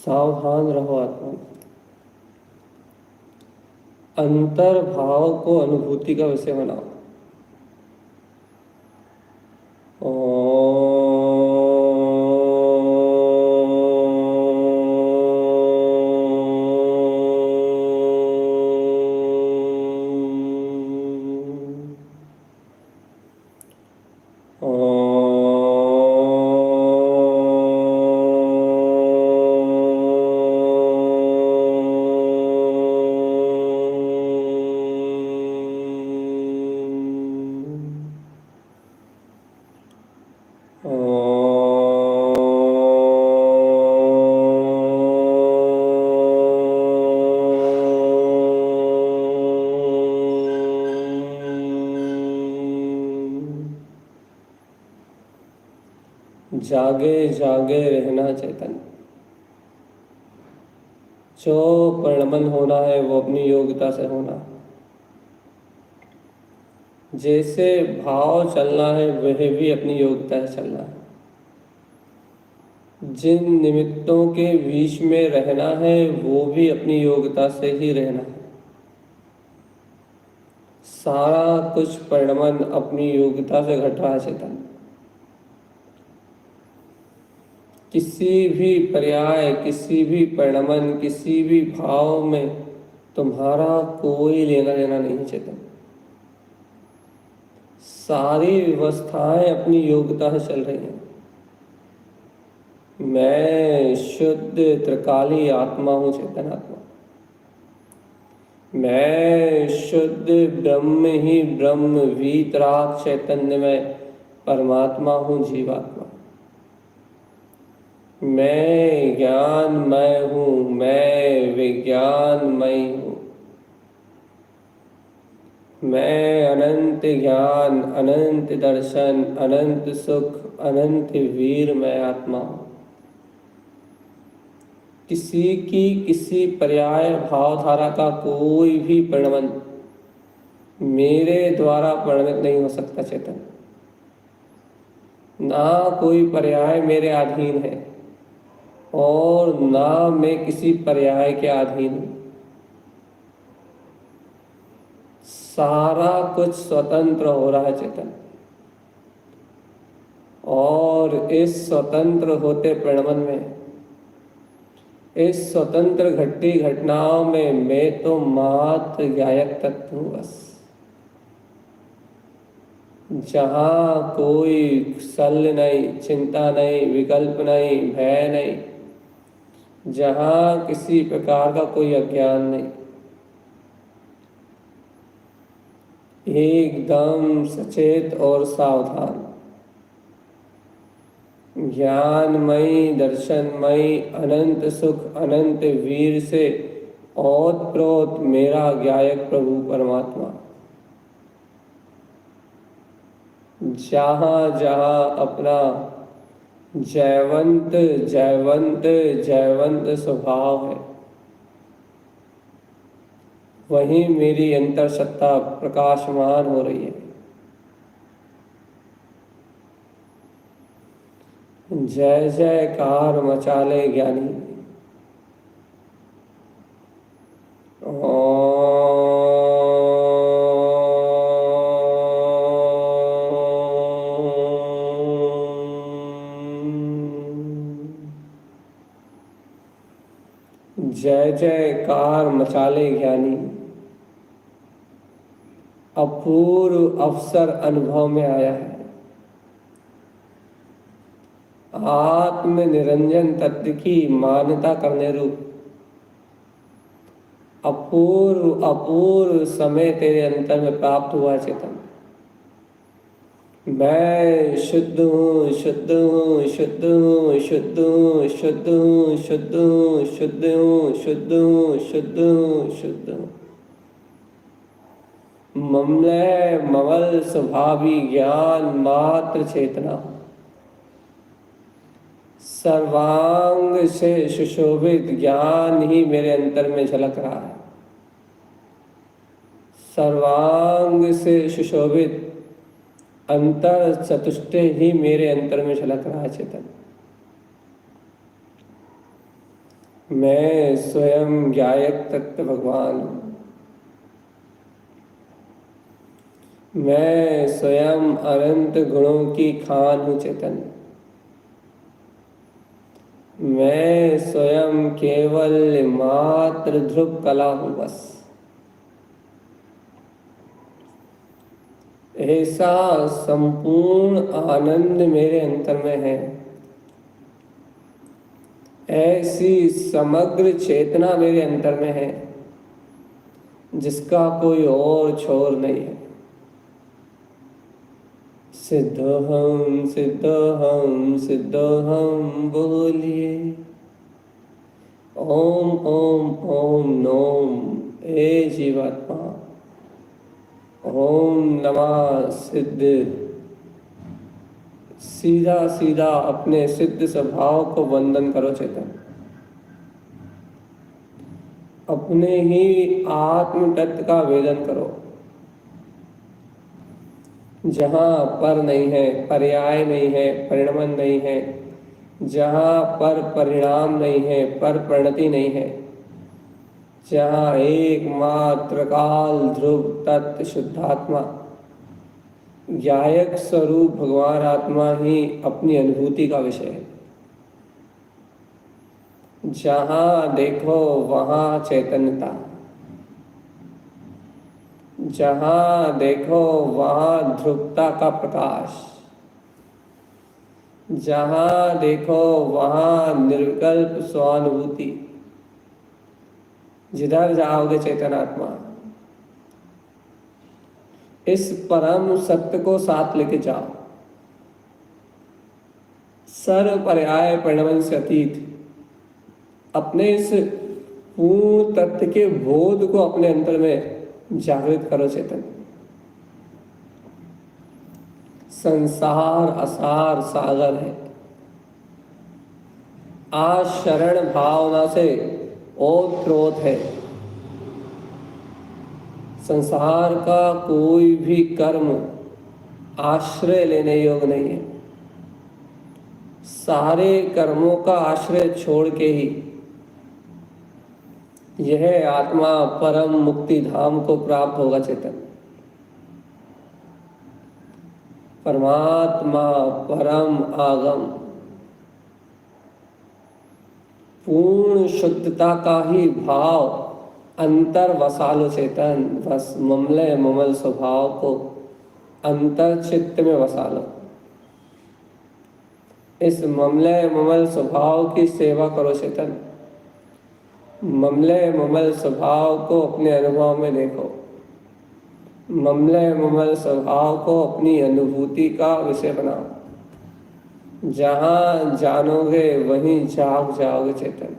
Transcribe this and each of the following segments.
सावधान रहो आत्मा। अंतर भाव को अनुभूति का विषय बनाओ। जागे जागे रहना चैतन्य। जो परिणमन होना है वो अपनी योग्यता से होना। जैसे भाव चलना है वह भी अपनी योग्यता से चलना है। जिन निमित्तों के बीच में रहना है वो भी अपनी योग्यता से ही रहना है। सारा कुछ परिणमन अपनी योग्यता से घट रहा है चेतन। किसी भी पर्याय, किसी भी परिणमन, किसी भी भाव में तुम्हारा कोई लेना देना नहीं है चेतन। सारी व्यवस्थाएं अपनी योग्यता से चल रही हैं। मैं शुद्ध त्रिकाली आत्मा हूँ, चेतन आत्मा। मैं शुद्ध ब्रह्म ही ब्रह्म, वीतराग चैतन्य में परमात्मा हूँ, जीवात्मा। मैं ज्ञानमय हूँ, मैं विज्ञानमय हूँ। मैं अनंत ज्ञान, अनंत दर्शन, अनंत सुख, अनंत वीर मैं आत्मा हूँ। किसी की किसी पर्याय भावधारा का कोई भी परिणमन मेरे द्वारा परिणमित नहीं हो सकता चेतन। ना कोई पर्याय मेरे अधीन है और ना मैं किसी पर्याय के अधीन हूँ। सारा कुछ स्वतंत्र हो रहा है चेतन। और इस स्वतंत्र होते परिणमन में, इस स्वतंत्र घटती घटनाओं में मैं तो मात्र गायक तत्व हूँ बस। जहाँ कोई शल्य नहीं, चिंता नहीं, विकल्प नहीं, भय नहीं, जहाँ किसी प्रकार का कोई अज्ञान नहीं, एकदम सचेत और सावधान, ज्ञानमयी, दर्शनमयी, अनंत सुख, अनंत वीर से ओतप्रोत मेरा गायक प्रभु परमात्मा। जहाँ जहाँ अपना जयवंत जयवंत जयवंत स्वभाव है, वहीं मेरी अंतर सत्ता प्रकाशमान हो रही है। जय जयकार मचाले ज्ञानी। जय जयकार मचाले ज्ञानी। अपूर्व अवसर अनुभव में आया है। आत्म निरंजन तत्व की मान्यता करने रूप अपूर्व अपूर्व समय तेरे अंतर में प्राप्त हुआ चेतन। मैं शुद्ध हूँ, शुद्ध हूँ, शुद्ध हूँ, शुद्ध हूँ, शुद्ध हूँ, शुद्ध हूँ, शुद्ध हूँ, शुद्ध हूँ, शुद्ध हूँ, शुद्ध हूँ। ममलय ममल स्वभावी ज्ञान मात्र चेतना, सर्वांग से सुशोभित ज्ञान ही मेरे अंतर में झलक रहा है। सर्वांग से सुशोभित अंतर चतुष्टय ही मेरे अंतर में झलक रहा है चेतन। मैं स्वयं ज्ञायक तत्व भगवान हूँ। मैं स्वयं अनंत गुणों की खान हूँ चेतन। मैं स्वयं केवल मात्र ध्रुव कला हूँ बस। ऐसा संपूर्ण आनंद मेरे अंतर में है। ऐसी समग्र चेतना मेरे अंतर में है जिसका कोई और छोर नहीं है। सिद्धोहम सिद्धोहम सिद्धोहम बोलिए। ओम ओम ओम नोम। ए जीवात्मा, ओम नमः सिद्ध। सीधा सीधा अपने सिद्ध स्वभाव को वंदन करो चेतन। अपने ही आत्म तत्व का वेदन करो। जहाँ पर नहीं है, पर्याय नहीं है, परिणमन नहीं है, जहाँ पर परिणाम नहीं है, पर परिणति नहीं है, जहाँ एकमात्र काल ध्रुव तत्व शुद्धात्मा ज्ञायक स्वरूप भगवान आत्मा ही अपनी अनुभूति का विषय है। जहाँ देखो वहाँ चैतन्यता, जहाँ देखो वहाँ ध्रुवता का प्रकाश, जहाँ देखो वहाँ निर्विकल्प स्वानुभूति। जिधर जाओगे चेतनात्मा, इस परम सत्य को साथ लेके जाओ। सर्व पर्याय परिणमन से अतीत अपने इस पूर्ण तत्व के बोध को अपने अंतर में जागृत करो चेतन। संसार असार सागर है। आशरण भावना से ओतप्रोत है। संसार का कोई भी कर्म आश्रय लेने योग्य नहीं है। सारे कर्मों का आश्रय छोड़ के ही यह आत्मा परम मुक्ति धाम को प्राप्त होगा चेतन। परमात्मा परम आगम पूर्ण शुद्धता का ही भाव अंतर वसालो चेतन। बस ममलय ममल स्वभाव को अंतर चित्त में वसा लो। इस ममलय ममल स्वभाव की सेवा करो चेतन। ममलय ममल स्वभाव को अपने अनुभव में देखो। ममलय ममल स्वभाव को अपनी अनुभूति का विषय बनाओ। जहाँ जानोगे वहीं जाग जाओगे चेतन।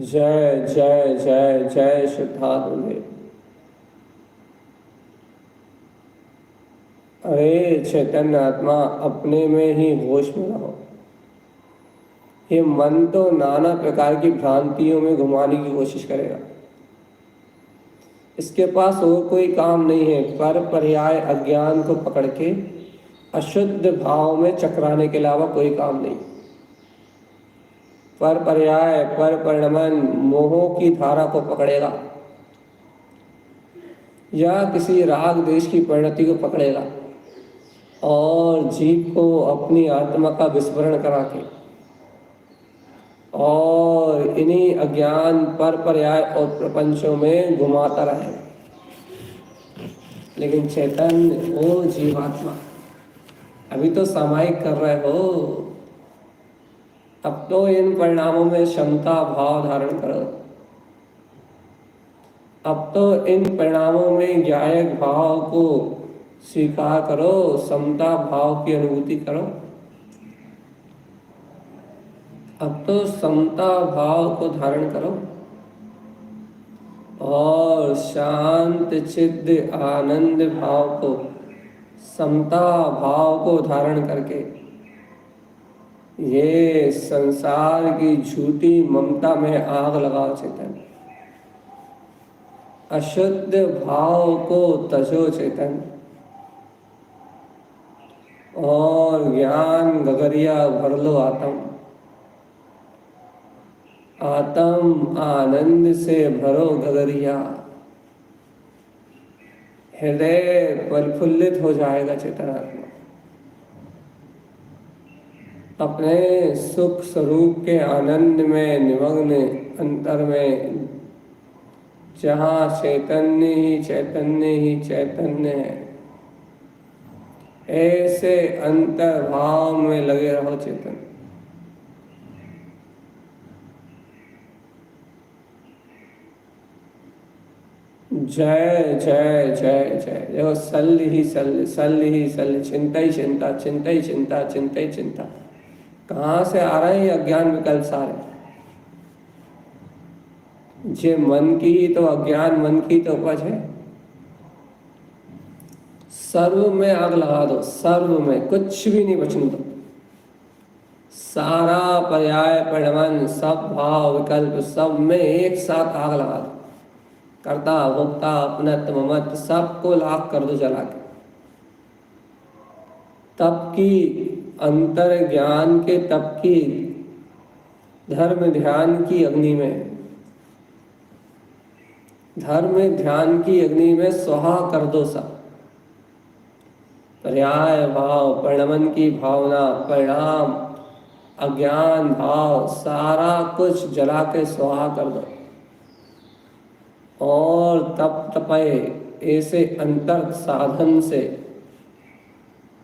जय जय जय जय शुद्धात्मा। अरे चैतन्य आत्मा, अपने में ही होश में रहो। ये मन तो नाना प्रकार की भ्रांतियों में घुमाने की कोशिश करेगा। इसके पास और कोई काम नहीं है पर पर्याय अज्ञान को पकड़ के अशुद्ध भाव में चकराने के अलावा कोई काम नहीं। पर पर्याय, पर परिणमन, मोहों की धारा को पकड़ेगा या किसी राग देश की परिणति को पकड़ेगा और जीव को अपनी आत्मा का विस्मरण करा के और इन्हीं अज्ञान, पर पर्याय और प्रपंचों में घुमाता रहे। लेकिन चैतन्य, ओ जीवात्मा, अभी तो सामायिक कर रहे हो। अब तो इन परिणामों में क्षमता भाव धारण करो। अब तो इन परिणामों में ज्ञायक भाव को स्वीकार करो, समता भाव की अनुभूति करो। अब तो समता भाव को धारण करो और शांत चिद्ध आनंद भाव को, समता भाव को धारण करके ये संसार की झूठी ममता में आग लगाओ चेतन। अशुद्ध भाव को तजो चेतन और ज्ञान गगरिया भर लो आत्म। आत्म आनंद से भरो गगरिया। हृदय प्रफुल्लित हो जाएगा चेतनात्मा। अपने सुख स्वरूप के आनंद में निमग्न अंतर में, जहाँ चैतन्य ही चैतन्य ही चैतन्य है, ऐसे अंतर भाव में लगे रहो चेतन। जय जय जय जय। देखो, सल ही सल, सल ही सल, चिंता ही चिंता, चिंता ही चिंता, चिंता ही चिंता। कहाँ से आ रहे हैं अज्ञान विकल्प सारे? जे मन की ही तो अज्ञान, मन की तो उपज है। सर्व में आग लगा दो, सर्व में कुछ भी नहीं बचने दो। सारा पर्याय परिणमन, सब भाव विकल्प, सब में एक साथ आग लगा दो। कर्ता भोक्ता अपनत्व ममत्व सबको लाख कर दो जला के। तप की, अंतर ज्ञान के तप की, धर्म ध्यान की अग्नि में, धर्म ध्यान की अग्नि में स्वाहा कर दो सब। पर्याय भाव, परिणमन की भावना, परिणाम, अज्ञान भाव, सारा कुछ जला के स्वाहा कर दो। और तप तपय ऐसे अंतर साधन से,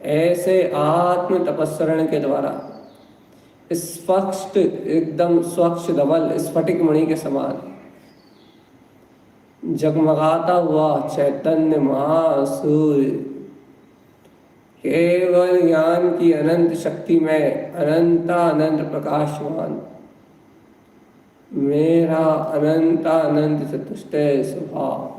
ऐसे आत्म तपस्सरण के द्वारा स्पष्ट, एकदम स्वच्छ धवल स्फटिक मणि के समान जगमगाता हुआ चैतन्य महासूर्य, केवल ज्ञान की अनंत शक्ति में अनंतानंत प्रकाशमान, मेरा अनंतानंद चतुष्ट स्वभाव।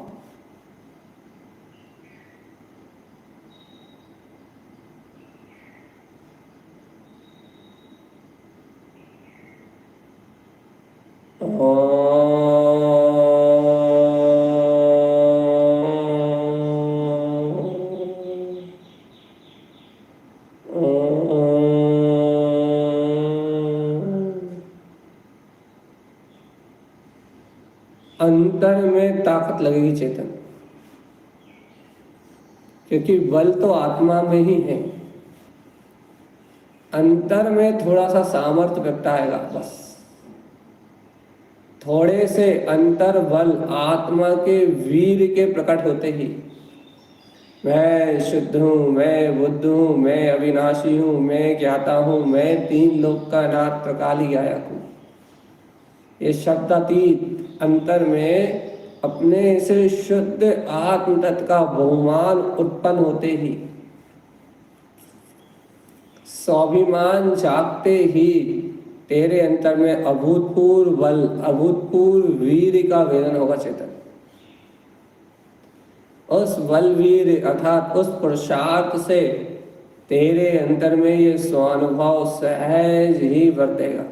अंतर में ताकत लगेगी चेतन, क्योंकि बल तो आत्मा में ही है। अंतर में थोड़ा सा सामर्थ्य प्रगटाएगा बस। थोड़े से अंतर बल आत्मा के वीर के प्रकट होते ही, मैं शुद्ध हूँ, मैं बुद्ध हूँ, मैं अविनाशी हूँ, मैं ज्ञाता हूँ, मैं तीन लोक का नाथ प्रकाली गायक हूँ, ये शब्दातीत अंतर में अपने से शुद्ध आत्म तत्व का बहुमान उत्पन्न होते ही, स्वाभिमान जागते ही तेरे अंतर में अभूतपूर्व बल, अभूतपूर्व वीर का वेदन होगा चेतन। उस बलवीर अर्थात उस पुरुषार्थ से तेरे अंतर में ये स्वानुभव सहज ही बरतेगा।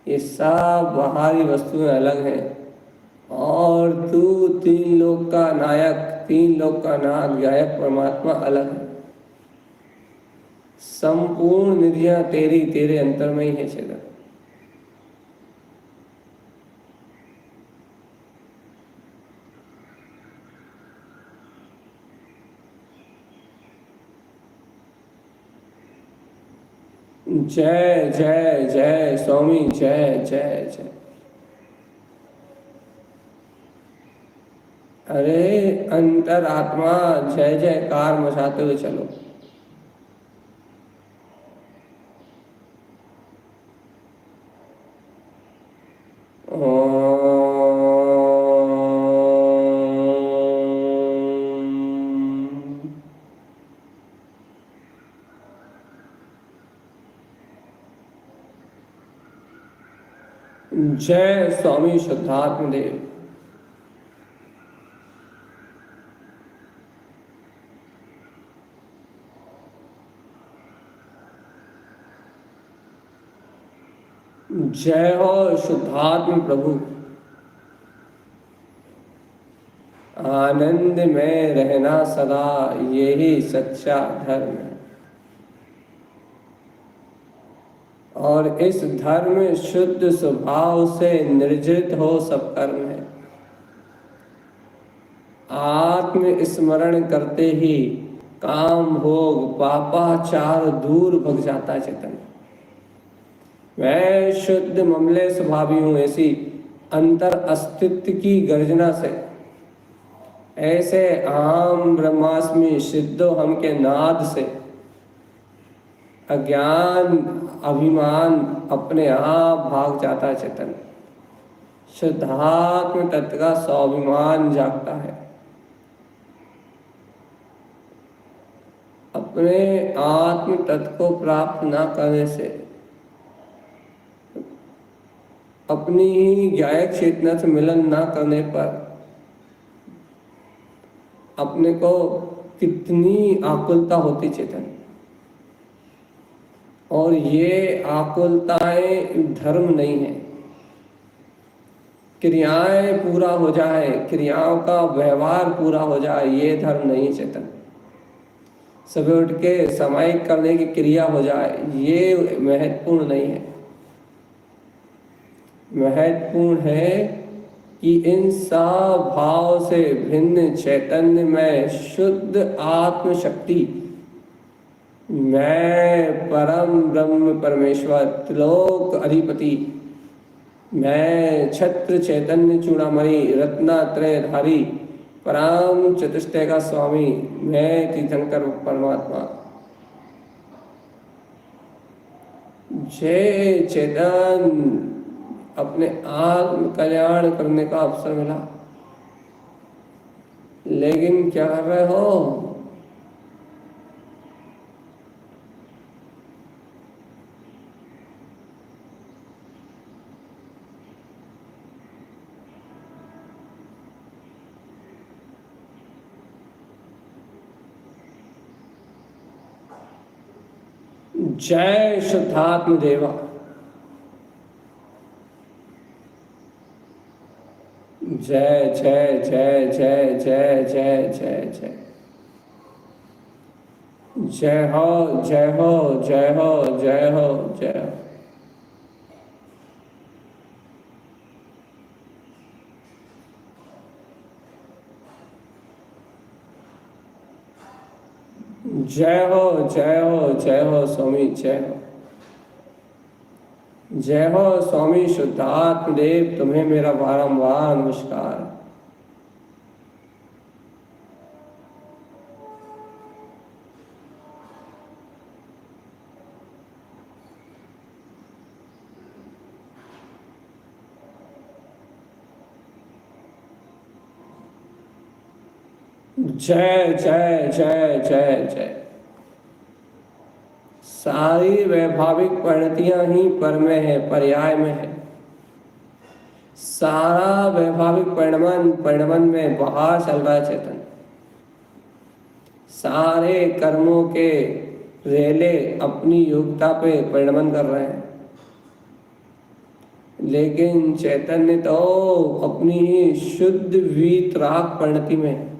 ये सब बाहरी वस्तुएं अलग हैं और तू तीन लोक का नायक, तीन लोक का नायक गायक परमात्मा अलग है। संपूर्ण निधियां तेरी तेरे अंतर में ही है चेतन। जय जय जय स्वामी, जय जय जय। अरे अंतरात्मा जय जयकार मचाते हुए चलो। जय स्वामी शुद्धात्म देव। जय हो शुद्धात्म प्रभु। आनंद में रहना सदा यही सच्चा धर्म है और इस धर्म में शुद्ध स्वभाव से निर्जित हो सब कर्म है। आत्म स्मरण करते ही काम भोग पापाचार दूर भग जाता चेतन। मैं शुद्ध ममले स्वभावी हूं, ऐसी अंतर अस्तित्व की गर्जना से, ऐसे आम ब्रह्मास्मि सिद्धो हम के नाद से अज्ञान अभिमान अपने आप भाग जाता चेतन। शुद्धात्म तत्व का स्वाभिमान जागता है। अपने आत्म तत्व को प्राप्त न करने से, अपनी ही गायक चेतना से मिलन न करने पर अपने को कितनी आकुलता होती चेतन। और ये आकुलताएं धर्म नहीं है। क्रियाएं पूरा हो जाए, क्रियाओं का व्यवहार पूरा हो जाए, ये धर्म नहीं चेतन। सुबह उठ के सामायिक करने की क्रिया हो जाए, ये महत्वपूर्ण नहीं है। महत्वपूर्ण है कि इन सब भाव से भिन्न चैतन्य में शुद्ध आत्म शक्ति, मैं परम ब्रह्म परमेश्वर त्रिलोक अधिपति, मैं छत्र चैतन्य चूड़ामणि रत्नात्रयधारी परम चतुष्टय का स्वामी, मैं तीर्थंकर परमात्मा, जय चेतन। अपने आत्म कल्याण करने का अवसर मिला, लेकिन क्या कर रहे हो? जय शुद्धात्म देवा। जय जय जय जय जय जय जय जय। जय हो जय हो जय हो जय हो जय हो। जय हो जय हो जय हो स्वामी, जय हो। जय हो स्वामी शुद्धात्म देव, तुम्हें मेरा बारंबार नमस्कार। जय जय जय जय जय। सारी वैभाविक परिणतियां ही पर में है, पर्याय में है। सारा वैभाविक परिणमन में बाहर चल रहा है चेतन। सारे कर्मों के रेले अपनी योग्यता पे परिणमन कर रहे हैं, लेकिन चैतन्य तो अपनी ही शुद्ध वीतराग परिणति में।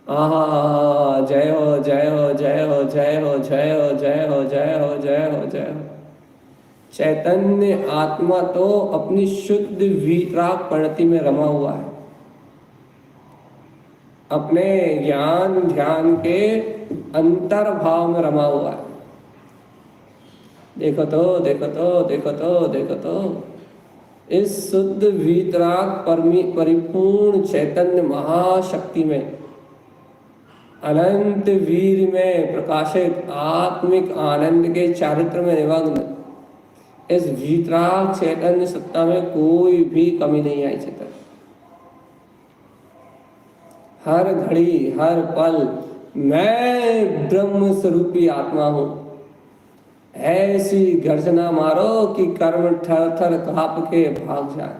आहा, जय हो जय हो जय हो जय हो जय हो जय हो जय हो जय हो जय हो। चैतन्य आत्मा तो अपनी शुद्ध वीतराग परिणति में रमा हुआ है, अपने ज्ञान ध्यान के अंतर्भाव में रमा हुआ है। देखो तो देखो तो देखो तो देखो तो, इस शुद्ध वीतराग परिपूर्ण चैतन्य महाशक्ति में, अनंत वीर में प्रकाशित आत्मिक आनंद के चारित्र में निमग्न इस वीतराग चैतन्य सत्ता में कोई भी कमी नहीं आई चेतन। हर घड़ी हर पल मैं ब्रह्म स्वरूपी आत्मा हूं। ऐसी गर्जना मारो कि कर्म थर थर कांप के भाग जाए।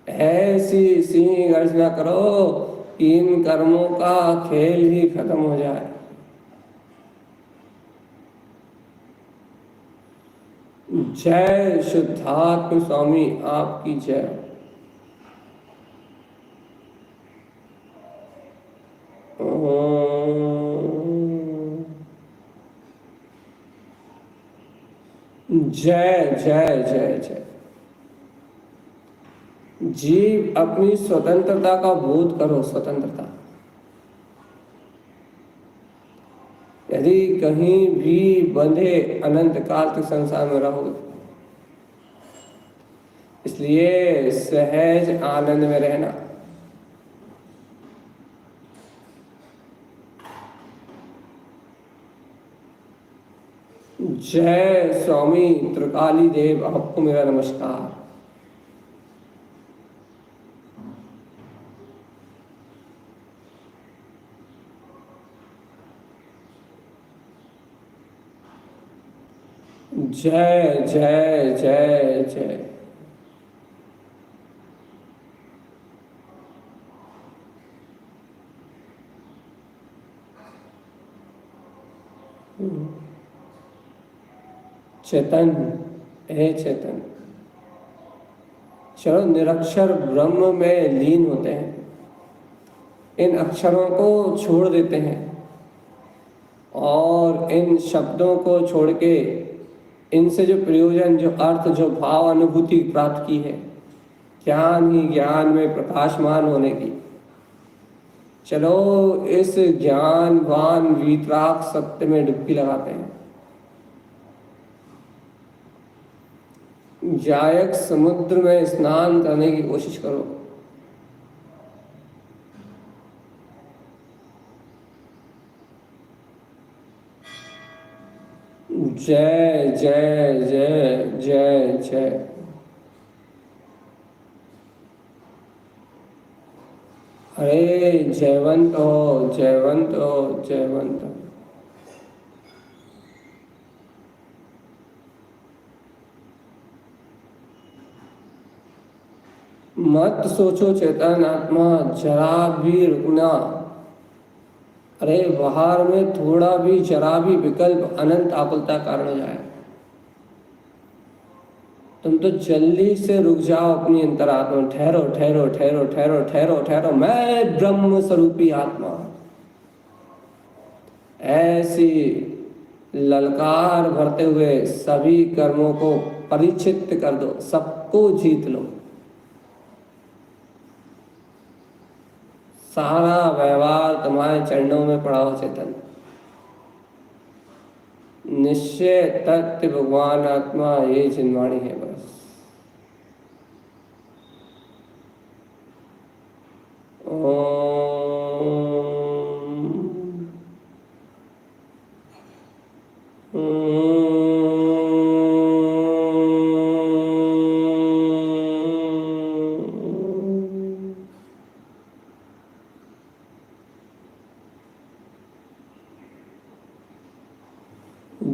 ऐसी सिंह गर्जना करो कि इन कर्मों का खेल ही खत्म हो जाए। जय शुद्धात्म स्वामी, आपकी जय। जय जय जय जय। जीव अपनी स्वतंत्रता का बोध करो। स्वतंत्रता, यदि कहीं भी बंधे अनंत काल तक संसार में रहोगे, इसलिए सहज आनंद में रहना। जय स्वामी त्रिकाली देव, आपको मेरा नमस्कार। जय जय जय जय। चेतन, हे चेतन, चलो निरक्षर ब्रह्म में लीन होते हैं। इन अक्षरों को छोड़ देते हैं और इन शब्दों को छोड़ के इनसे जो प्रयोजन, जो अर्थ, जो भाव अनुभूति प्राप्त की है, ज्ञान ही ज्ञान में प्रकाशमान होने की, चलो इस ज्ञानवान वीतराग सत्य में डुबकी लगाते हैं। जायक समुद्र में स्नान करने की कोशिश करो। जय जय जय जय जय। अरे जयवंत हो, जयवंत हो, जयवंत हो। मत सोचो चेतन आत्मा जरा भी रुकना। अरे बाहर में थोड़ा भी जरा भी विकल्प अनंत आकुलता कारण हो जाए। तुम तो जल्दी से रुक जाओ अपनी अंतरात्मा। ठहरो ठहरो ठहरो ठहरो ठहरो ठहरो, मैं ब्रह्म स्वरूपी आत्मा। ऐसी ललकार भरते हुए सभी कर्मों को परिचित कर दो, सबको जीत लो। सारा व्यवहार तुम्हारे चरणों में पड़ा हो चेतन। निश्चय तत्व भगवान आत्मा ये जिनवाणी है बस।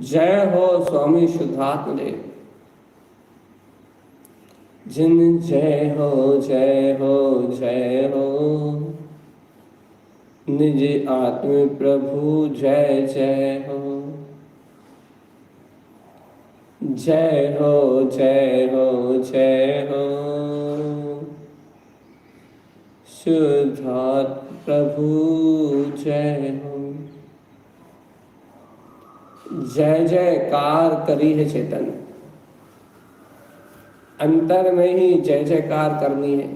जय हो स्वामी शुद्धात्मदेव। जिन जय हो जय हो जय हो, निज आत्म प्रभु जय जय हो। जय हो जय हो जय हो, शुद्धात्म प्रभु जय हो। जय जयकार करी है चेतन, अंतर में ही जय जयकार करनी है।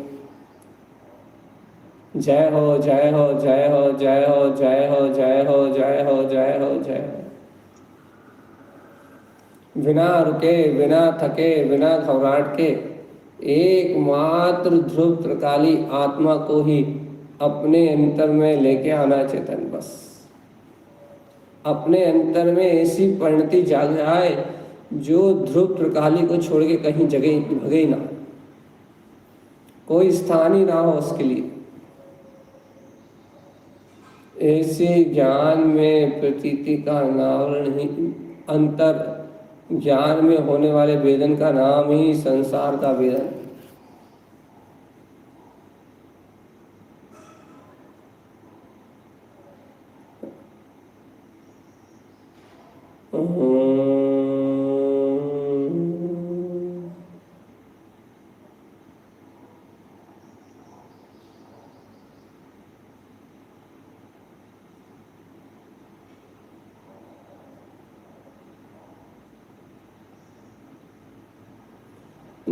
जय हो जय हो जय हो जय हो जय हो जय हो जय हो जय हो जय हो, बिना रुके, बिना थके, बिना घबराहट के एकमात्र ध्रुव त्रिकाली आत्मा को ही अपने अंतर में लेके आना चेतन। बस अपने अंतर में ऐसी परिणति जाग जाए जो ध्रुव त्रिकाली को छोड़ के कहीं जगह भगे ही ना, कोई स्थान ही ना हो उसके लिए। ऐसे ज्ञान में प्रतीति का अनावरण ही, अंतर ज्ञान में होने वाले वेदन का नाम ही संसार का वेदन।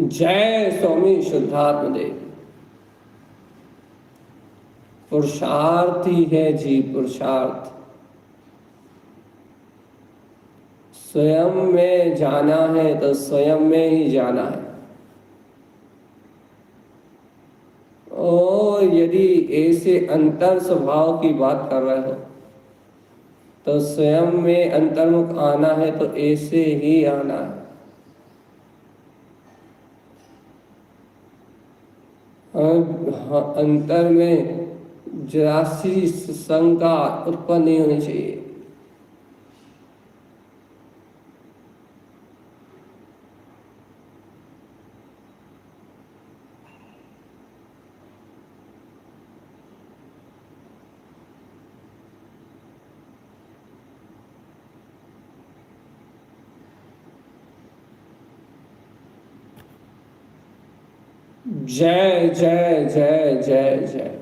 जय स्वामी शुद्धात्म देव। पुरुषार्थ ही है जी, पुरुषार्थ। स्वयं में जाना है तो स्वयं में ही जाना है। और यदि ऐसे अंतर स्वभाव की बात कर रहे हो तो स्वयं में अंतर्मुख आना है तो ऐसे ही आना है। अंतर में जरासी शंका उत्पन्न नहीं होनी चाहिए। जय जय जय जय जय।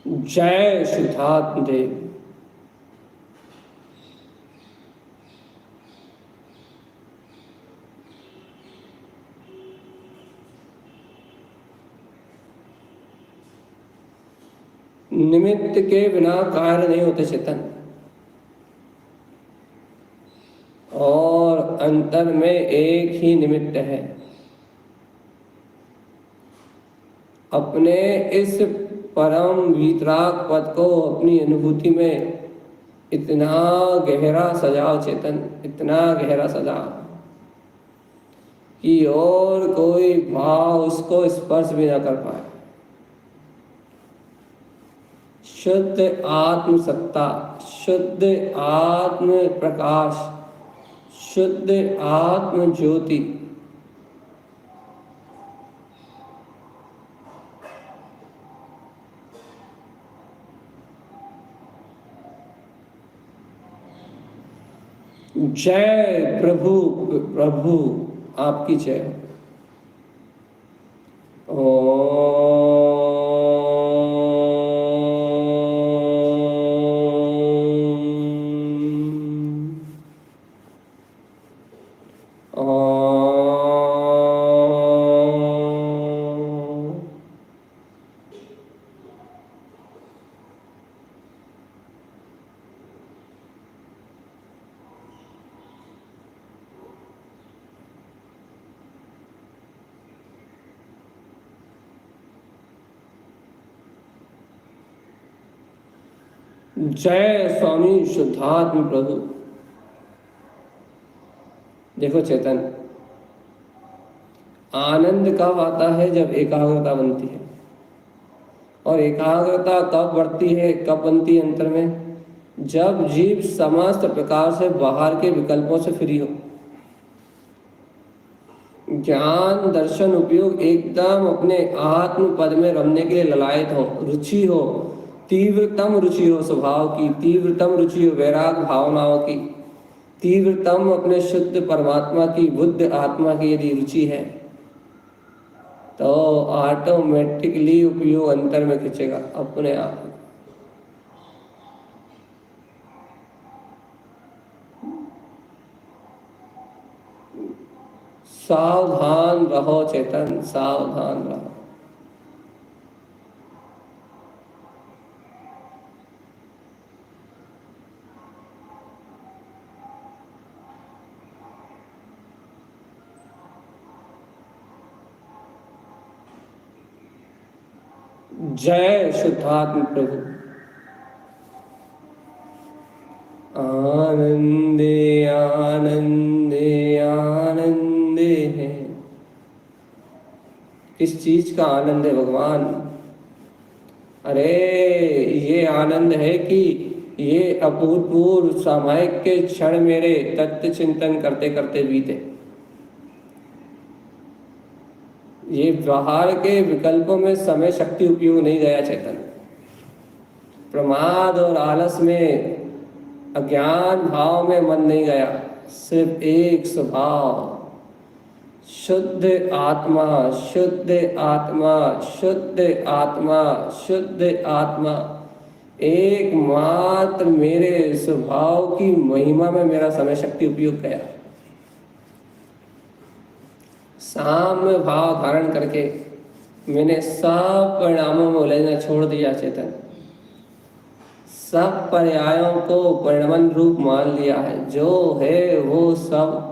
जय शुद्धात्म देव। निमित्त के बिना कार्य नहीं होते चेतन, और अंतर में एक ही निमित्त है। अपने इस परम वीतराग पद को अपनी अनुभूति में इतना गहरा सजाओ चेतन, इतना गहरा सजाओ कि और कोई भाव उसको स्पर्श भी ना कर पाए। शुद्ध आत्म सत्ता, शुद्ध आत्म प्रकाश, शुद्ध आत्म ज्योति। जय प्रभु प्रभु, आपकी जय। जय स्वामी शुद्धात्म प्रभु। देखो चेतन, आनंद कब आता है? जब एकाग्रता बनती है। और एकाग्रता कब बढ़ती है, कब बनती है अंतर में? जब जीव समस्त प्रकार से बाहर के विकल्पों से फ्री हो, ज्ञान दर्शन उपयोग एकदम अपने आत्म पद में रमने के लिए ललायत हो, रुचि हो, तीव्रतम रुचि हो स्वभाव की, तीव्रतम रुचि हो वैराग भावनाओं की, तीव्रतम अपने शुद्ध परमात्मा की, बुद्ध आत्मा की यदि रुचि है तो ऑटोमेटिकली उपयोग अंतर में खींचेगा अपने आप। सावधान रहो चेतन, सावधान रहो। जय शुद्धात्म प्रभु। आनंदे आनंदे आनंदे है। किस चीज का आनंद है भगवान? अरे ये आनंद है कि ये अभूतपूर्व सामायिक के क्षण मेरे तत्व चिंतन करते करते बीते। ये बाहर के विकल्पों में समय शक्ति उपयोग नहीं गया चेतन। प्रमाद और आलस में, अज्ञान भाव में मन नहीं गया। सिर्फ एक स्वभाव, शुद्ध आत्मा, शुद्ध आत्मा, शुद्ध आत्मा, शुद्ध आत्मा। एकमात्र मेरे स्वभाव की महिमा में मेरा समय शक्ति उपयोग गया। साम्य भाव धारण करके मैंने सब परिणामों में उलझना छोड़ दिया चेतन। सब पर्यायों को परिणमन रूप मान लिया है। जो है वो सब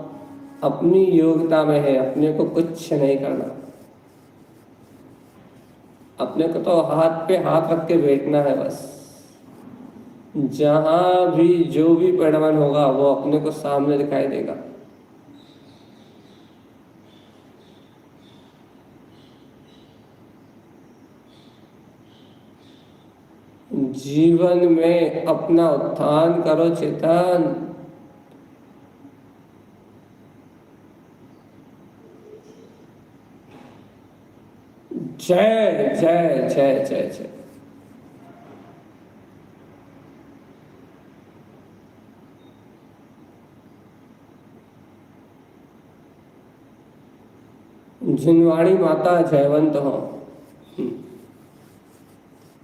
अपनी योग्यता में है, अपने को कुछ नहीं करना। अपने को तो हाथ पे हाथ रख के बैठना है बस। जहां भी जो भी परिणमन होगा वो अपने को सामने दिखाई देगा। जीवन में अपना उत्थान करो चेतन। जय जय जय जय जय। जिनवाणी माता जयवंत हो।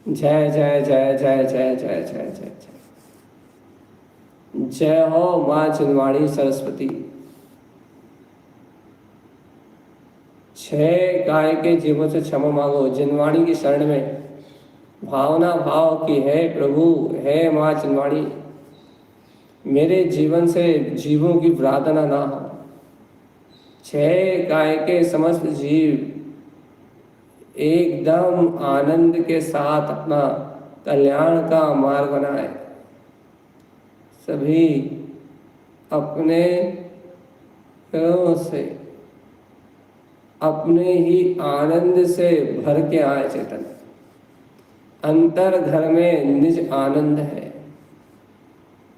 जय जय जय जय जय जय जय जय जय। जय हो माँ जिनवाणी सरस्वती। 6 गाय के जीवों से क्षमा मांगो। जिनवाणी की शरण में भावना भाव की है प्रभु, है माँ जिनवाणी। मेरे जीवन से जीवों की प्रार्थना ना हो। 6 गाय के समस्त जीव एकदम आनंद के साथ अपना कल्याण का मार्ग बनाए। सभी अपने हृदयों से अपने ही आनंद से भर के आए चेतन। अंतर घर में निज आनंद है।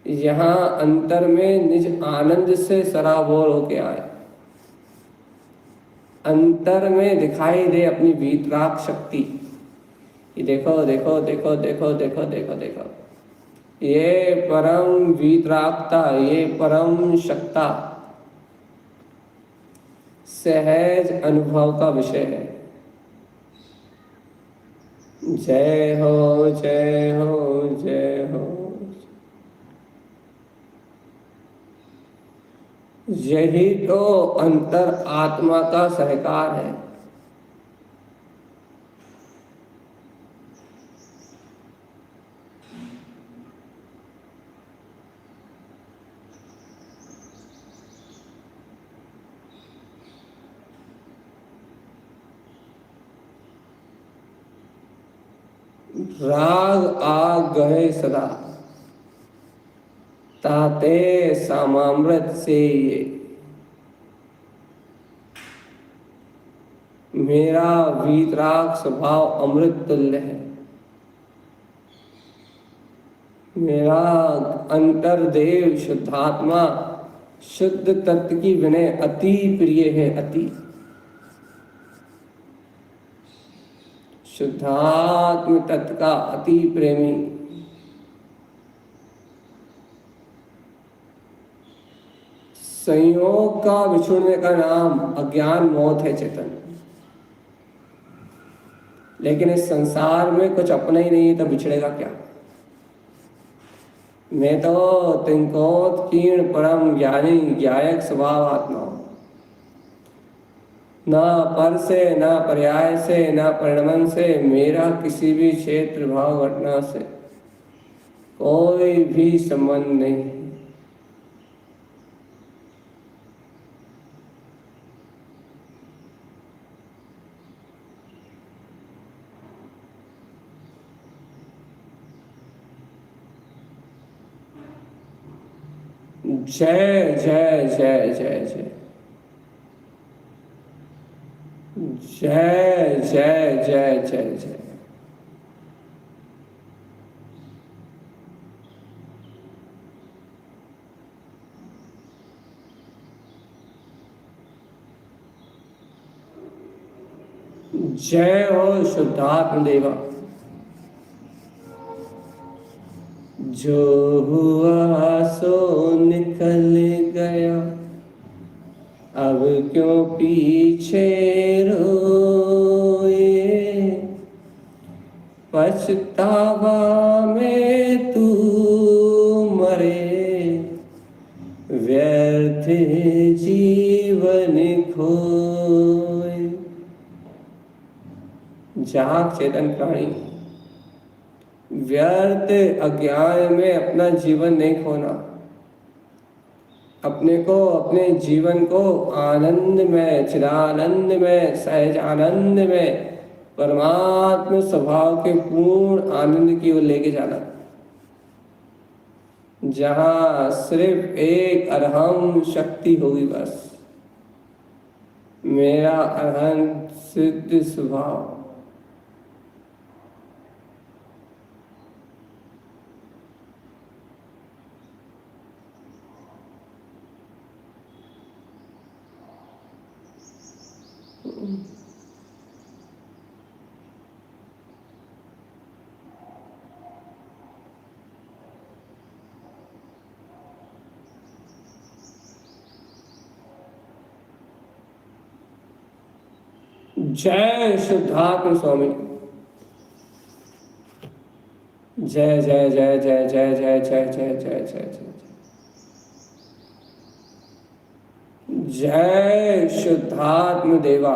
यहाँ अंतर में निज आनंद से सराबोर होके आए। अंतर में दिखाई दे अपनी वीतराग शक्ति। ये देखो देखो देखो देखो देखो देखो देखो, ये परम वीतरागता, ये परम शक्ता सहज अनुभव का विषय है। जय हो जय हो जय हो। यही तो अंतर आत्मा का सहकार है। राग आग गए सदा, ताते सामामृत से ये। मेरा वीतराग स्वभाव अमृत तुल्य है। मेरा अंतर्देव शुद्धात्मा शुद्ध तत्व की विनय अति प्रिय है। अति शुद्धात्म तत्व का अति प्रेमी। संयोग का बिछुड़ने का नाम अज्ञान मौत है चेतन। लेकिन इस संसार में कुछ अपना ही नहीं है तो बिछड़ेगा क्या। मैं तो तिंकोत कीर्ण परम ज्ञानी ज्ञायक स्वभाव आत्मा, ना पर से ना पर्याय से ना परिणमन से मेरा किसी भी क्षेत्र भाव घटना से कोई भी संबंध नहीं। जय जय जय जय जय जय जय जय जय जय। जय हो शुद्धात्म देवा। जो हुआ सो निकल गया, अब क्यों पीछे रोए। पछतावा में तू मरे, व्यर्थ जीवन खोए। जाग चेतन प्राणी, व्यर्थ अज्ञान में अपना जीवन नहीं खोना। अपने को, अपने जीवन को आनंद में, चिदानंद में, सहज आनंद में, परमात्म स्वभाव के पूर्ण आनंद की ओर लेके जाना, जहां सिर्फ एक अरहम शक्ति होगी बस, मेरा अरहंत सिद्ध स्वभाव। जय शुद्धात्म स्वामी। जय जय जय जय जय जय जय जय जय जय जय जय शुद्धात्म देवा।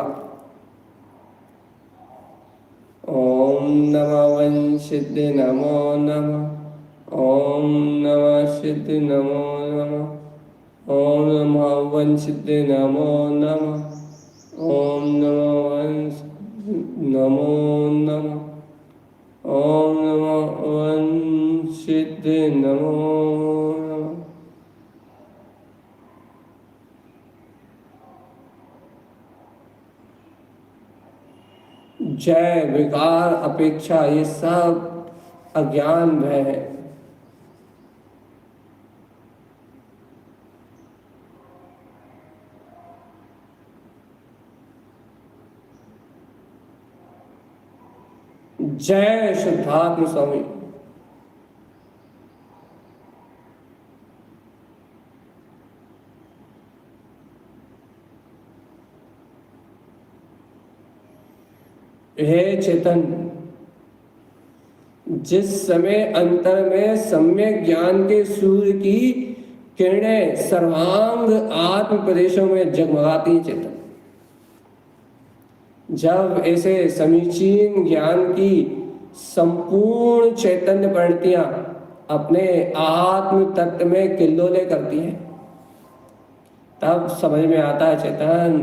ओम नमः वंशिद नमो नमः। ओम नमः सिद्ध नमो नमः। ओम नमः वंशिद नमो नमः। ओम नमो वंश नमो नमः। ओम नमो वंशिद नमो नमः। जय विकार अपेक्षा ये सब अज्ञान भय है। जय शुद्धात्म स्वामी। हे चेतन, जिस समय अंतर में सम्यक ज्ञान के सूर्य की किरणें सर्वांग आत्म प्रदेशों में जगमगाती चेतन, जब ऐसे समीचीन ज्ञान की संपूर्ण चैतन्य परिणतियां अपने आत्म तत्व में किल्लोले करती हैं, तब समझ में आता है चेतन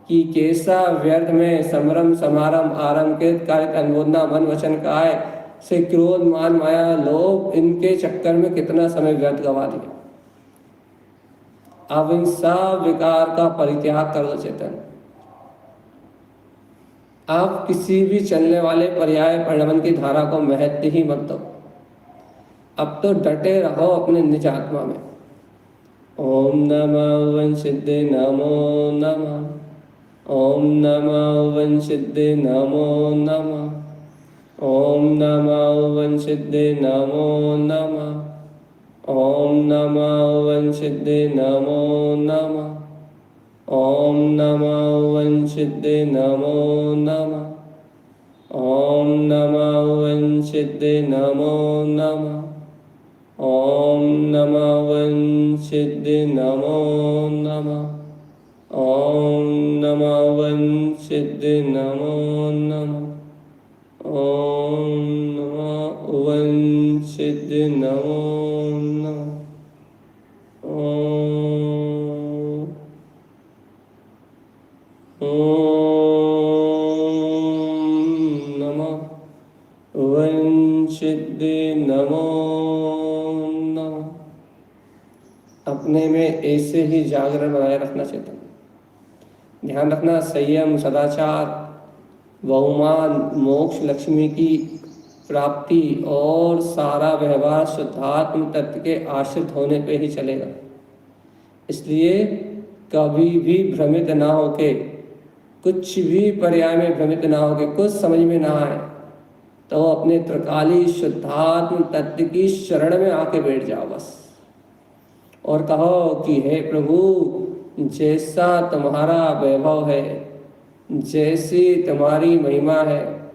कि कैसा व्यर्थ में समरम समारम आरंकित कार्य अनुमोदना मन वचन काय से क्रोध मान माया लोभ इनके चक्कर में कितना समय व्यर्थ गवा दिया। अब इन सब विकार का परित्याग कर दो चेतन। आप किसी भी चलने वाले पर्याय परिणमन की धारा को महत्व ही मत दो। अब तो डटे रहो अपने निज आत्मा में। ओम नमः वंशिद्धे नमो नमः। ओम नमः वंशिद्धे नमो नमः। ओम नमः वंशिद्धे नमो नमः। ओम नमः वंशिद्धे नमो नमः। ओम नमः वंशिद्धे नमो नमः। ओम नमः वंशिद्धे नमो नमः। ओम नमः वंशिद्धे नमो नमः। ओम नमः वंशिद्धे नमो नमः। ओम नमः वंशिद्धे नमो नमः। वंशिद्धे नमो नमः। अपने में ऐसे ही जागरण बनाए रखना चेतन। ध्यान रखना, संयम, सदाचार, बहुमान, मोक्ष, लक्ष्मी की प्राप्ति और सारा व्यवहार शुद्धात्म तत्व के आश्रित होने पे ही चलेगा। इसलिए कभी भी भ्रमित ना होके, कुछ भी पर्याय में भ्रमित ना होके, कुछ समझ में ना आए तो अपने त्रिकाली शुद्धात्म तत्व की शरण में आके बैठ जाओ बस, और कहो कि हे प्रभु, जैसा तुम्हारा वैभव है, जैसी तुम्हारी महिमा है,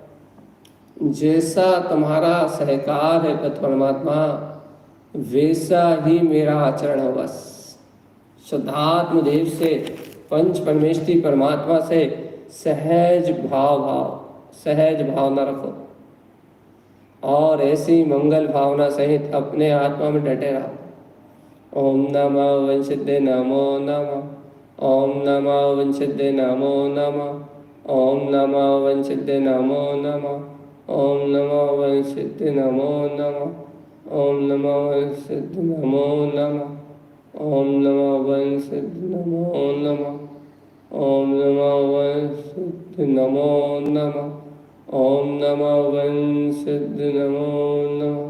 जैसा तुम्हारा सहकार है परमात्मा, वैसा ही मेरा आचरण हो बस। शुद्धात्म देव से, पंच परमेष्ठी परमात्मा से सहज भावना रखो और ऐसी मंगल भावना सहित अपने आत्मा में डटे रहो। ओम नमः वंशिद्धे नमो नमः। ओम नमः वंशिद्धे नमो नमः। ओम नमः वंशिद्धे नमो नमः। ओम नमः वंशिद्धे नमो नमः। ओम नमः वंशिद्धे नमो नमः। ओम नमः वंशिद्धे नमो नमः। ओम नमः वंशिद्धे नमो नमः। ओम नमः वंशिद्धे नमो नमः।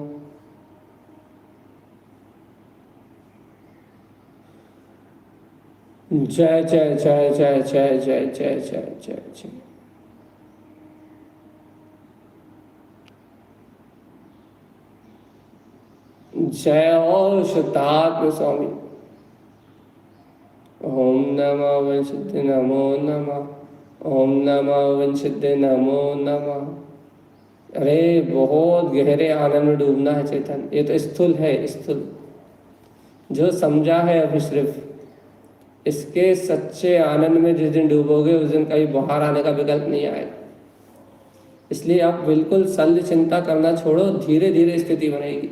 जय जय जय जय जय जय जय जय जय जय। जय हो शुद्धात्म स्वामी। ओम नमः वंशिद्धे नमो नमः। ओम नमः वंशिद्धे नमो नमः। अरे बहुत गहरे आनंद में डूबना है चेतन। ये तो स्थूल है, स्थूल जो समझा है अभी सिर्फ। इसके सच्चे आनंद में जिस दिन डूबोगे उस दिन कहीं बाहर आने का विकल्प नहीं आएगा। इसलिए आप बिल्कुल शल्य चिंता करना छोड़ो, धीरे धीरे स्थिति बनेगी।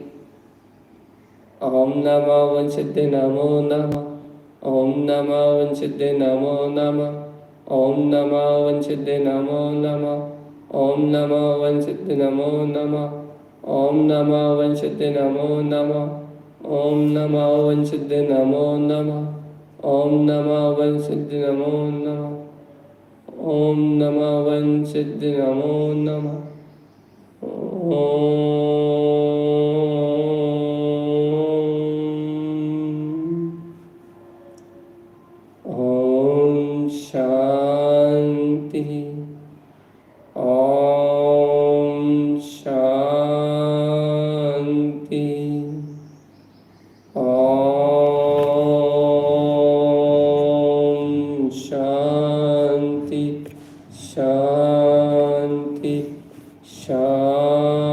ओम नमः वंशिद्धे नमो नमः। ओम नमः वंशिद्धे नमो नमः। ओम नमः वंशिद्धे नमो नमः। ओम नमः वंशिद्धे नमो नमः। ओम नमः वंशिद्धे नमो नमः। ओम नमः वंशिद्धे नमो नमः। ओम नमः वंशिद्धे नमो नमः। ओम नमः वंशिद्धे नमो नमः। ओम शांति। ओम शांति। ओम शांति।